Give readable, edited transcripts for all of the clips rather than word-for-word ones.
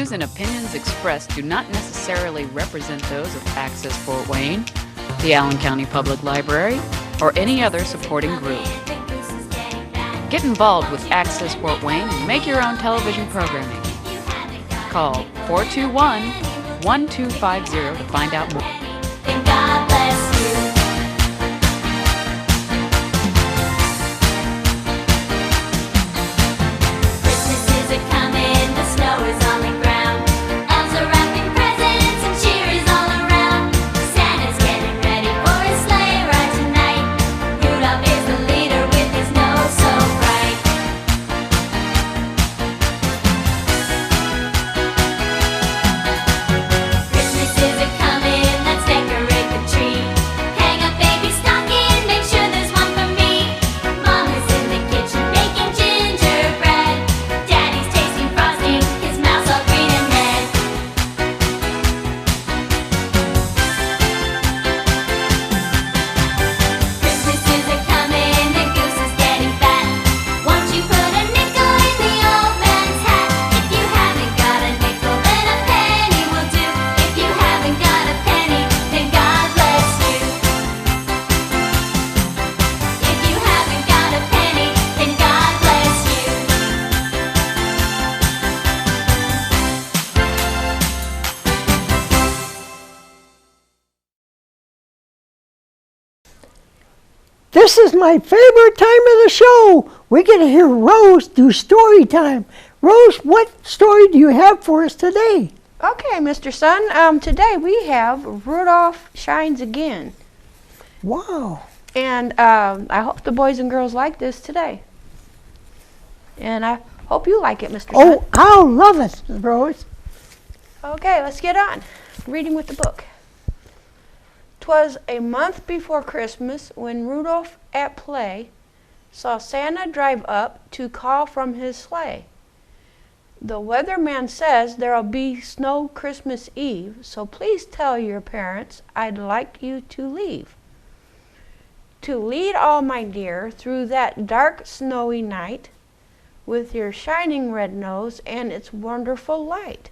views and opinions expressed do not necessarily represent those of Access Fort Wayne, the Allen County Public Library, or any other supporting group. Get involved with Access Fort Wayne and make your own television programming. Call 421-1250 to find out more. And God bless you. Christmas is a-comin', the snow is on the ground. Elves are wrapping presents and cheer is all around. Santa's getting ready for his sleigh ride tonight. Rudolph is the leader with his nose so bright. Christmas is a-comin', let's decorate the tree. Hang up baby stocking, make sure there's one for me. Mama's in the kitchen baking gingerbread. Daddy's tasting frosting, his mouth's all green and red. Christmas is a-comin', the goose is getting fat. Won't you put a nickel in the old man's hat? If you haven't got a nickel, then a penny will do. If you haven't got a penny, then God bless you. If you haven't got a penny, then God bless you. This is my favorite time of the show. We get to hear Rose do story time. Rose, what story do you have for us today? Okay, Mr. Sun. Today we have Rudolph Shines Again. Wow. And I hope the boys and girls like this today. And I hope you like it, Mr. Sun. Oh, I'll love it, Rose. Okay, let's get on. Reading with the book. 'Twas a month before Christmas when Rudolph at play saw Santa drive up to call from his sleigh. The weatherman says there'll be snow Christmas Eve, so please tell your parents I'd like you to leave. To lead all, my dear, through that dark snowy night with your shining red nose and its wonderful light.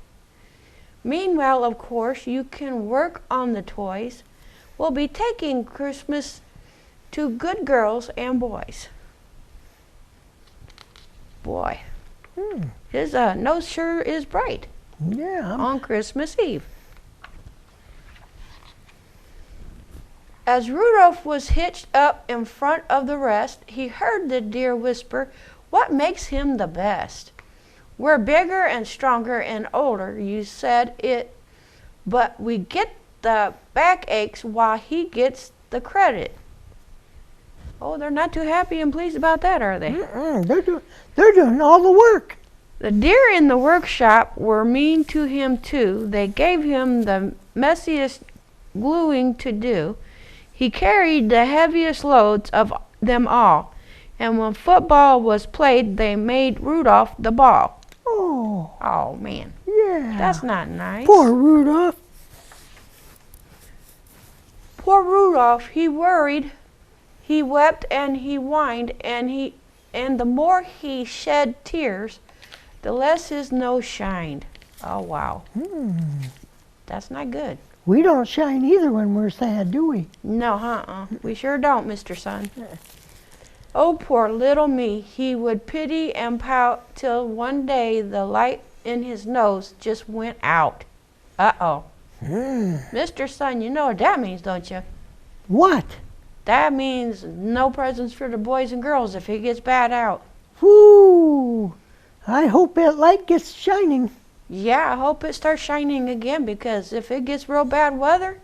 Meanwhile, of course, you can work on the toys. We'll be taking Christmas to good girls and boys. Boy, his nose sure is bright Yeah. on Christmas Eve. As Rudolph was hitched up in front of the rest, he heard the deer whisper, "What makes him the best? We're bigger and stronger and older, you said it, but we get the backaches while he gets the credit." Oh, they're not too happy and pleased about that, are they? They're doing all the work. The deer in the workshop were mean to him too. They gave him the messiest gluing to do. He carried the heaviest loads of them all, and when football was played, they made Rudolph the ball. Oh, Oh man, yeah. that's not nice. Poor Rudolph. Poor Rudolph, he worried, he wept and he whined, and the more he shed tears, the less his nose shined. Oh wow. That's not good. We don't shine either when we're sad, do we? No, we sure don't, Mr. Sun. Oh, poor little me, he would pity and pout till one day the light in his nose just went out. Uh-oh. Mr. Sun, you know what that means, don't you? What? That means no presents for the boys and girls if it gets bad out. Whoo! I hope that light gets shining. Yeah, I hope it starts shining again, because if it gets real bad weather,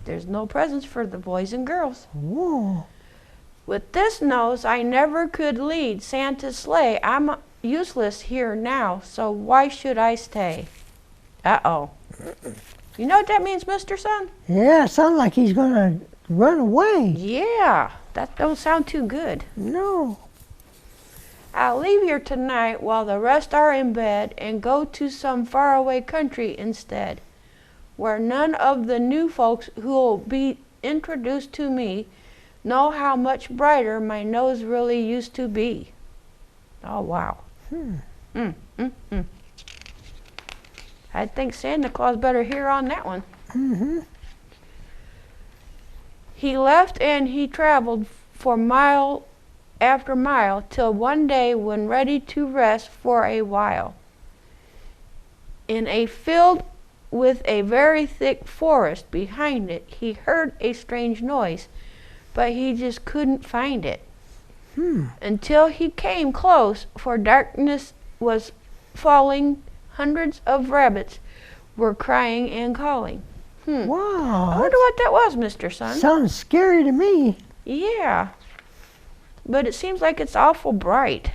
there's no presents for the boys and girls. Whoa. With this nose, I never could lead Santa's sleigh. I'm useless here now, so why should I stay? Uh-oh. You know what that means, Mr. Sun? Yeah, sounds like he's gonna run away. Yeah, that don't sound too good. No. I'll leave here tonight while the rest are in bed and go to some faraway country instead, where none of the new folks who'll be introduced to me know how much brighter my nose really used to be. Oh, wow. I think Santa Claus better hear on that one. Mm-hmm. He left and he traveled for mile after mile till one day when ready to rest for a while. In a field with a very thick forest behind it, he heard a strange noise, but he just couldn't find it. Until he came close, for darkness was falling. Hundreds of rabbits were crying and calling. I Wow. wonder what that was, Mr. Sun. Sounds scary to me. Yeah, but it seems like it's awful bright.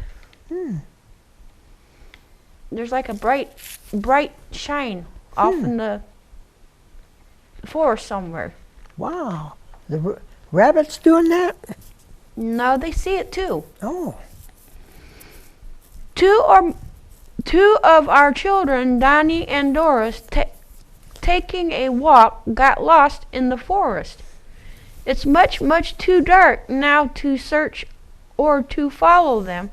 There's like a bright shine off in the forest somewhere. Wow. The rabbits doing that? No, they see it too. Oh. Two of our children, Donnie and Doris, taking a walk, got lost in the forest. It's much, much too dark now to search or to follow them.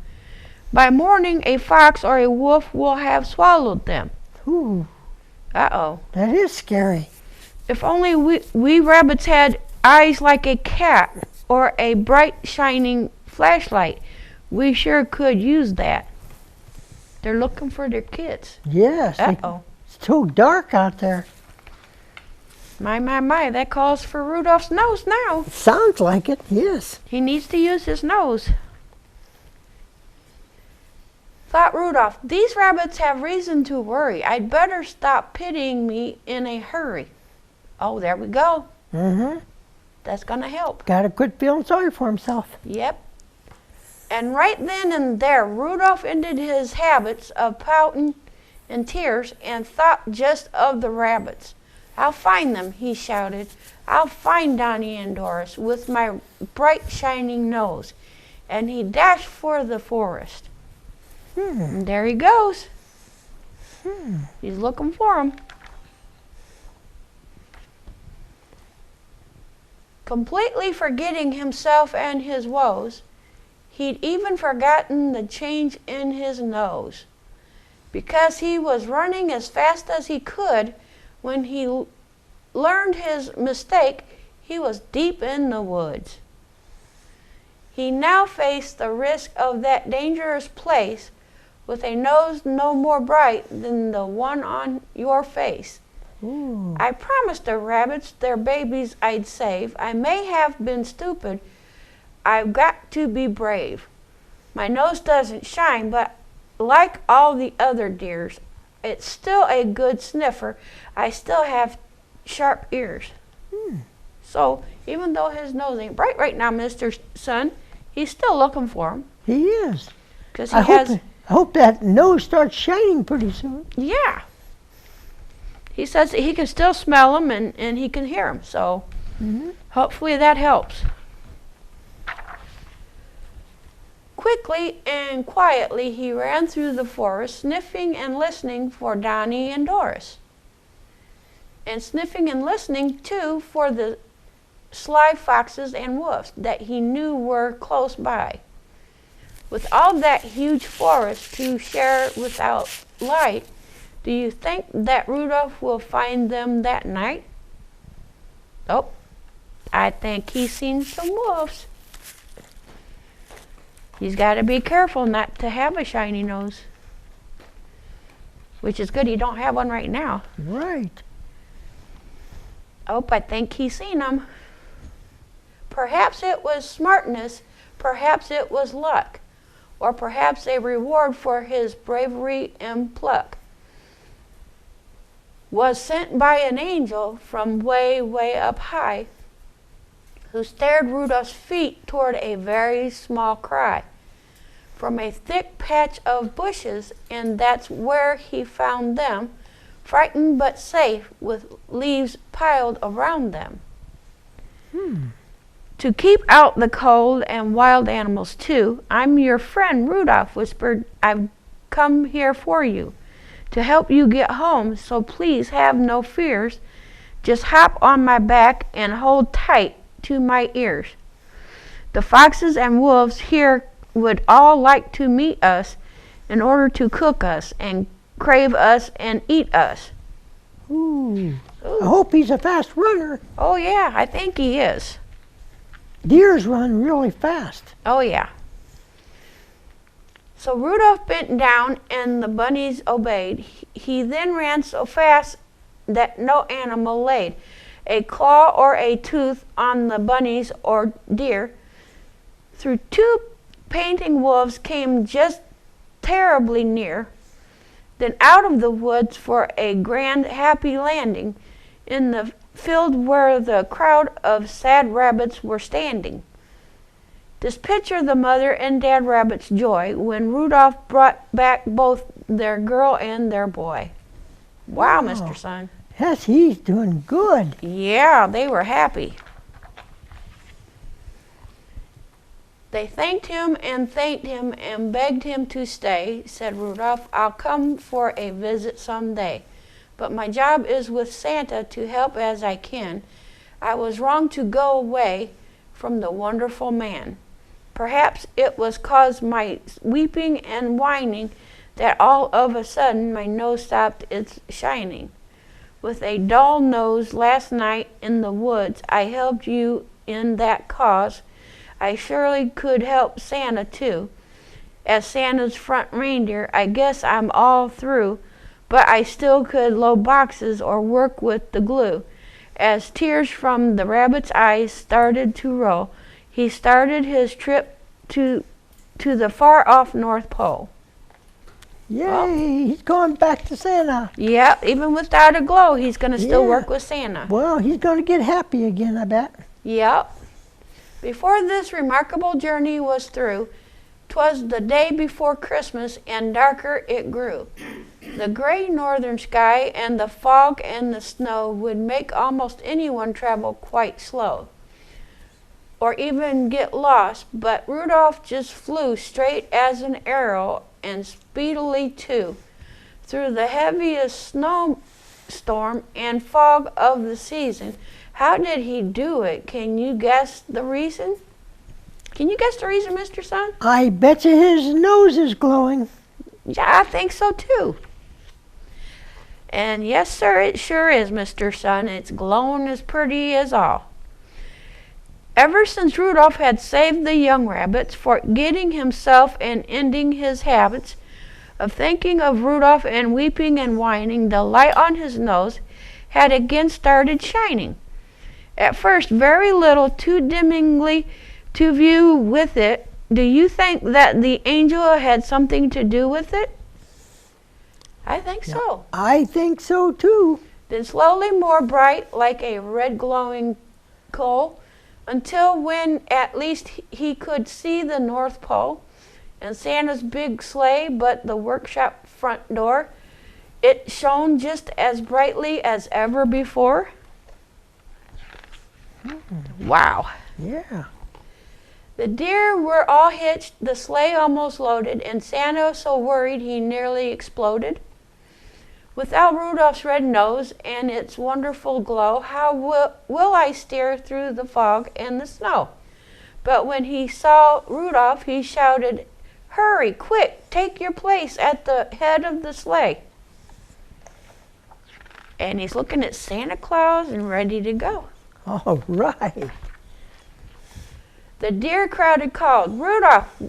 By morning, a fox or a wolf will have swallowed them. Ooh, Uh-oh. that is scary. If only we rabbits had eyes like a cat or a bright shining flashlight, we sure could use that. They're looking for their kids. Yes. Uh-oh. It's too dark out there. My, that calls for Rudolph's nose now. Sounds like it, yes. He needs to use his nose. Thought Rudolph, these rabbits have reason to worry. I'd better stop pitying me in a hurry. Oh, there we go. Mm-hmm. That's gonna help. Gotta quit feeling sorry for himself. Yep. And right then and there, Rudolph ended his habits of pouting and tears and thought just of the rabbits. I'll find them, he shouted. I'll find Donnie and Doris with my bright shining nose. And he dashed for the forest. And there he goes. He's looking for them. Completely forgetting himself and his woes, he'd even forgotten the change in his nose. Because he was running as fast as he could, when he learned his mistake, he was deep in the woods. He now faced the risk of that dangerous place with a nose no more bright than the one on your face. Ooh. I promised the rabbits their babies I'd save. I may have been stupid. I've got to be brave. My nose doesn't shine, but like all the other deers, it's still a good sniffer. I still have sharp ears. So even though his nose ain't bright right now, Mr. Sun, he's still looking for him. He is. Because he I has... hope that nose starts shining pretty soon. Yeah. He says that he can still smell them and he can hear them. So hopefully that helps. Quickly and quietly he ran through the forest, sniffing and listening for Donnie and Doris. And sniffing and listening, too, for the sly foxes and wolves that he knew were close by. With all that huge forest to share without light, do you think that Rudolph will find them that night? Oh, I think he's seen some wolves. He's got to be careful not to have a shiny nose. Which is good, he don't have one right now. Right. Oh, I think he's seen them. Perhaps it was smartness, perhaps it was luck, or perhaps a reward for his bravery and pluck. Was sent by an angel from way, way up high, who stared Rudolph's feet toward a very small cry from a thick patch of bushes, and that's where he found them, frightened but safe, with leaves piled around them. To keep out the cold and wild animals too, I'm your friend, Rudolph whispered. I've come here for you, to help you get home, so please have no fears. Just hop on my back and hold tight to my ears. The foxes and wolves here would all like to meet us in order to cook us and crave us and eat us. Ooh. Ooh. I hope he's a fast runner. Oh, yeah, I think he is. Deers run really fast. Oh, yeah. So Rudolph bent down and the bunnies obeyed. He then ran so fast that no animal laid a claw or a tooth on the bunnies or deer. Through two panting wolves came just terribly near. Then out of the woods for a grand happy landing in the field where the crowd of sad rabbits were standing. Just picture the mother and dad rabbit's joy when Rudolph brought back both their girl and their boy. Wow, Wow. Mr. Sun. Yes, he's doing good. Yeah, they were happy. They thanked him and begged him to stay. Said Rudolph, I'll come for a visit someday. But my job is with Santa to help as I can. I was wrong to go away from the wonderful man. Perhaps it was 'cause my weeping and whining that all of a sudden my nose stopped its shining. With a dull nose last night in the woods, I helped you in that cause. I surely could help Santa too. As Santa's front reindeer, I guess I'm all through, but I still could load boxes or work with the glue. As tears from the rabbit's eyes started to roll, he started his trip to the far-off North Pole. Yay, Well. he's going back to Santa. Yeah, even without a glow, he's going to still Yeah. work with Santa. Well, he's going to get happy again, I bet. Yep. Before this remarkable journey was through, 'twas the day before Christmas, and darker it grew. The gray northern sky and the fog and the snow would make almost anyone travel quite slow, or even get lost, but Rudolph just flew straight as an arrow and speedily too, through the heaviest snowstorm and fog of the season. How did he do it? Can you guess the reason? Can you guess the reason, Mr. Sun? I bet you his nose is glowing. Yeah, I think so too. And yes, sir, it sure is, Mr. Sun. It's glowing as pretty as all. Ever since Rudolph had saved the young rabbits, forgetting himself and ending his habits of thinking of Rudolph and weeping and whining, the light on his nose had again started shining. At first, very little, too dimmingly to view with it. Do you think that the angel had something to do with it? I think so. I think so too. Then slowly more bright, like a red glowing coal, until when at least he could see the North Pole and Santa's big sleigh, but the workshop front door, it shone just as brightly as ever before. Wow. Yeah. The deer were all hitched, the sleigh almost loaded, and Santa so worried he nearly exploded. Without Rudolph's red nose and its wonderful glow, how will I steer through the fog and the snow? But when he saw Rudolph, he shouted, Hurry, quick, take your place at the head of the sleigh. And he's looking at Santa Claus and ready to go. All right. The deer crowd had called, Rudolph,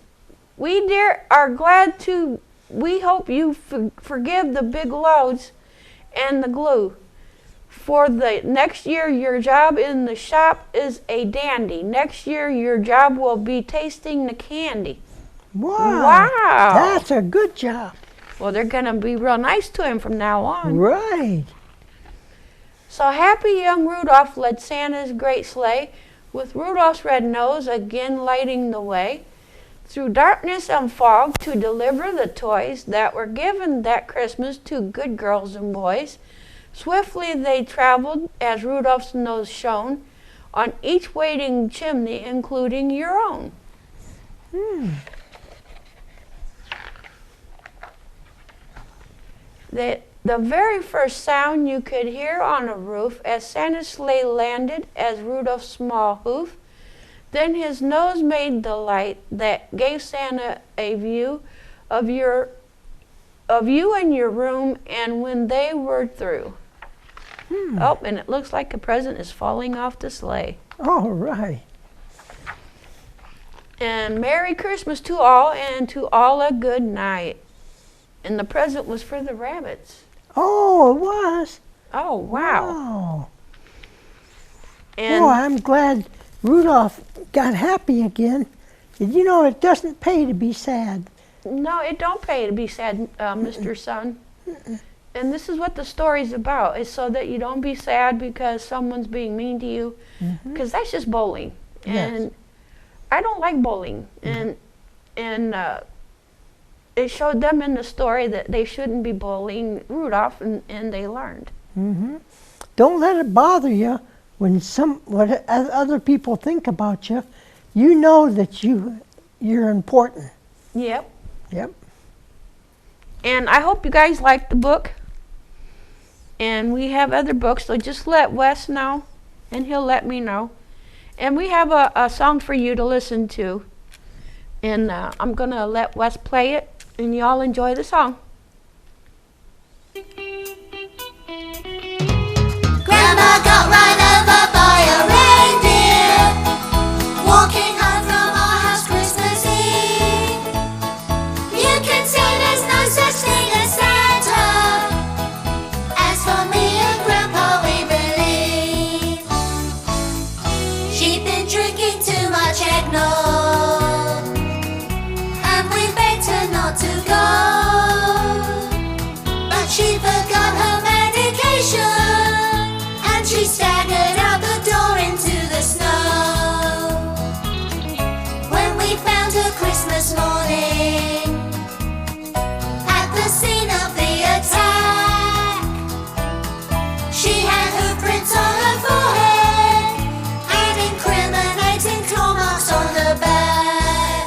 we dear are glad to, we hope you forgive the big loads and the glue. For the next year, your job in the shop is a dandy. Next year, your job will be tasting the candy. Wow. Wow. That's a good job. Well, they're going to be real nice to him from now on. Right. So happy young Rudolph led Santa's great sleigh, with Rudolph's red nose again lighting the way, through darkness and fog to deliver the toys that were given that Christmas to good girls and boys. Swiftly they traveled as Rudolph's nose shone on each waiting chimney, including your own. The very first sound you could hear on a roof as Santa's sleigh landed as Rudolph's small hoof. Then his nose made the light that gave Santa a view of you and your room, and when they were through. Oh, and it looks like a present is falling off the sleigh. All right. And Merry Christmas to all, and to all a good night. And the present was for the rabbits. Oh, it was. Oh, wow. Wow. And Oh, I'm glad Rudolph got happy again. You know, it doesn't pay to be sad. no, it don't pay to be sad, Mr. Sun. And this is what the story's about. It's so that you don't be sad because someone's being mean to you. Because that's just bullying. And Yes. I don't like bullying. And it showed them in the story that they shouldn't be bullying Rudolph, and they learned. Don't let it bother you when what other people think about you. You know that you're important. Yep. Yep. And I hope you guys like the book. And we have other books, so just let Wes know, and he'll let me know. And we have a song for you to listen to. And I'm going to let Wes play it, and y'all enjoy the song. Grandma got run over by a reindeer, walking home from our house Christmas Eve. You can say there's no such thing as Santa. As for me and Grandpa, we believe she'd been drinking too much eggnog, and we begged her not to go. But she forgot her medication, and she staggered out the door into the snow. When we found her Christmas morning at the scene of the attack, she had her prints on her forehead and incriminating claw marks on her back.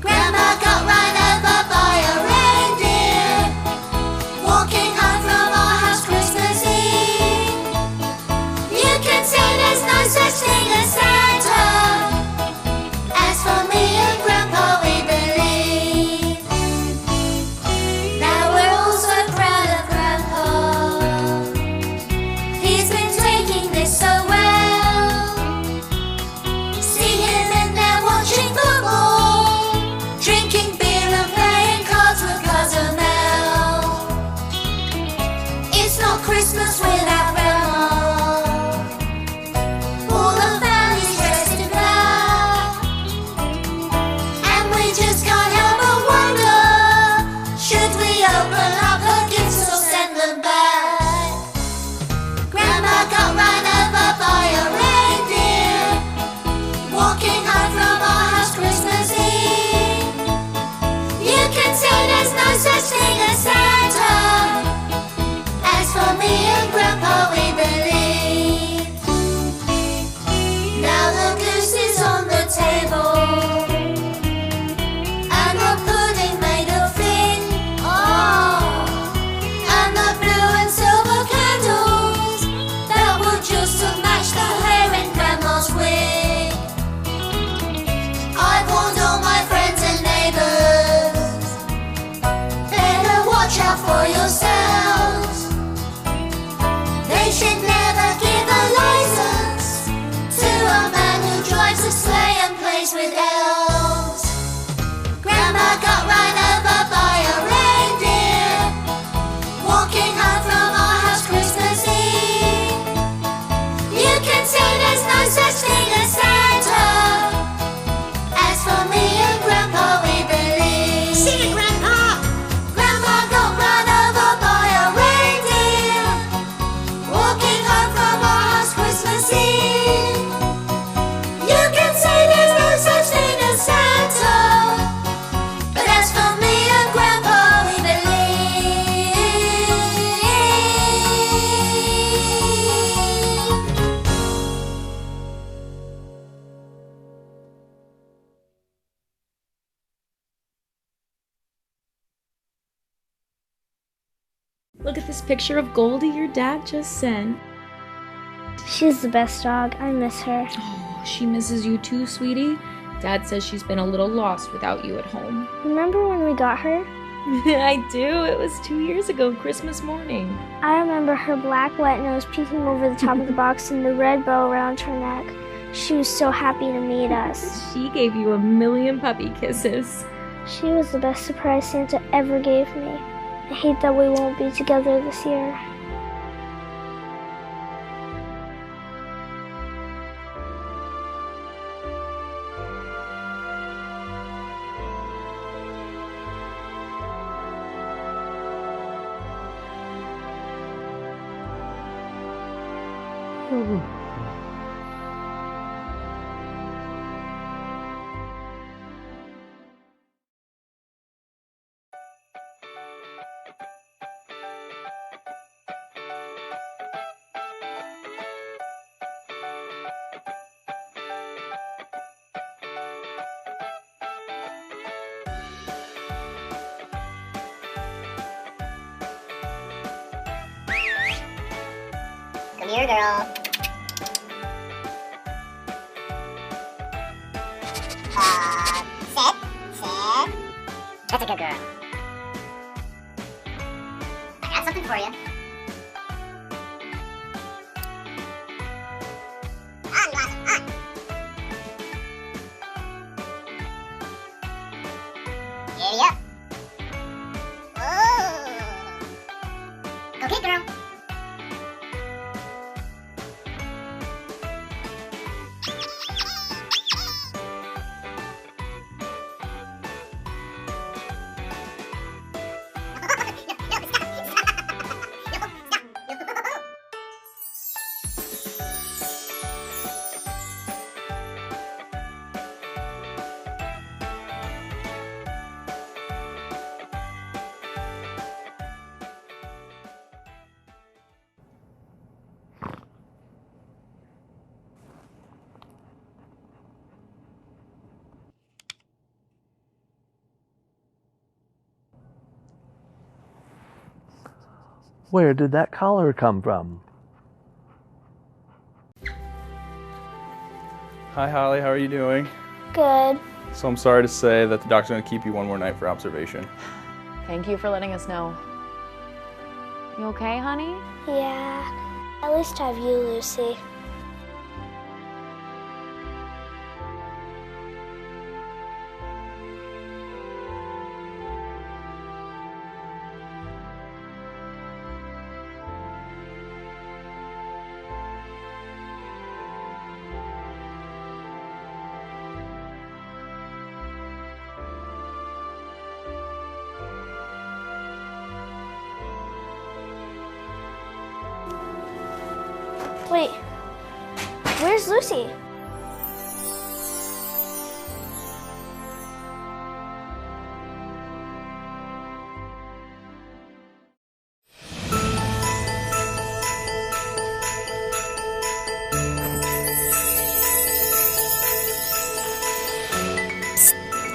Grandma got run over by a reindeer, walking home from our house Christmas Eve. You can say there's no such thing as Santa. As for me and Grandpa, we believe. Now we're all so proud of Grandpa. He's been taking this so well. See him in there watching football, drinking beer and playing cards with Cousin Mel. It's not Christmas without Grandma. All the family's dressed in black, and we just can't help but wonder, should we open up her gifts or send them back? Grandma got run over by a reindeer, walking home from our house Christmas Eve. You can say there's no such thing as Santa. As for me and Grandpa, we believe. Now the goose is on the table, and the pudding made of fin. Oh, and the blue and silver candles that would just have matched the hair in Grandma's wig. I've warned all my friends and neighbors, better watch out for yourselves. They should never give a license to a man who drives a sleigh and plays with elves. Grandma got run over by a reindeer, walking home from our house Christmas Eve. You can say there's no such thing as Santa. As for me and Grandpa, we believe. Sing it, Grandpa! Grandma got run over by a reindeer, walking home from our house Christmas Eve. You can say there's no such thing as Santa, but as for me and Grandpa, we believe. Look at this picture of Goldie your dad just sent. She's the best dog. I miss her. Oh, she misses you too, sweetie. Dad says she's been a little lost without you at home. Remember when we got her? I do. It was 2 years ago, Christmas morning. I remember her black wet nose peeking over the top of the box and the red bow around her neck. She was so happy to meet us. She gave you a million puppy kisses. She was the best surprise Santa ever gave me. I hate that we won't be together this year. Come here, girl. Sit. That's a good girl. I got something for you. On, Blossom, on. Giddy up. Whoa. Go get girl. Where did that collar come from? Hi Holly, how are you doing? Good. So I'm sorry to say that the doctor's going to keep you one more night for observation. Thank you for letting us know. You okay, honey? Yeah. At least I have you, Lucy. Wait, where's Lucy?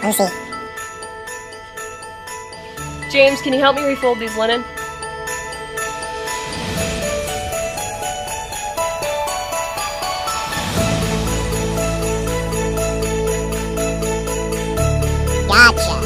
Lucy. James, can you help me refold these linen? Gotcha.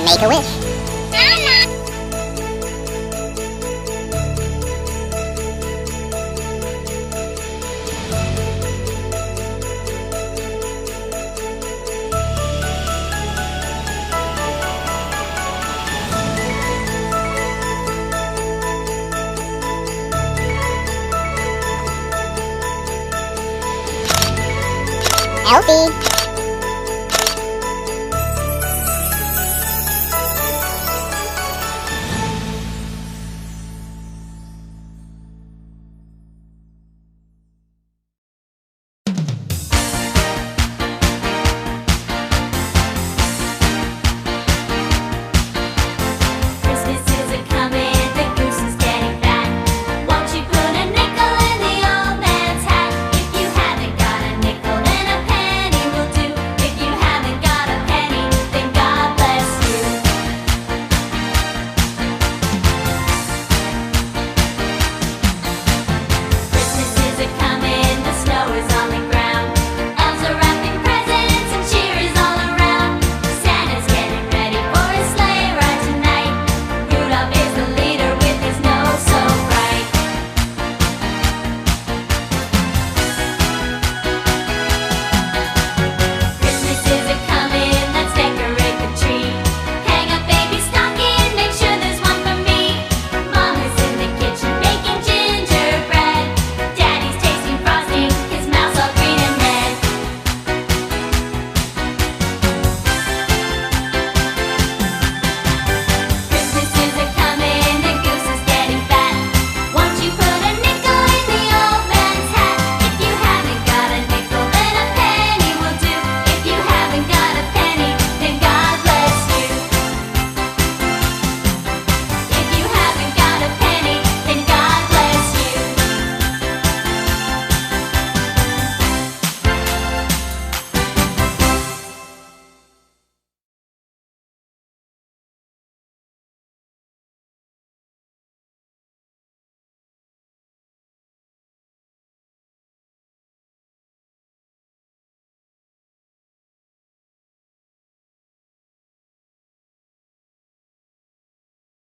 Make a wish. Elfie.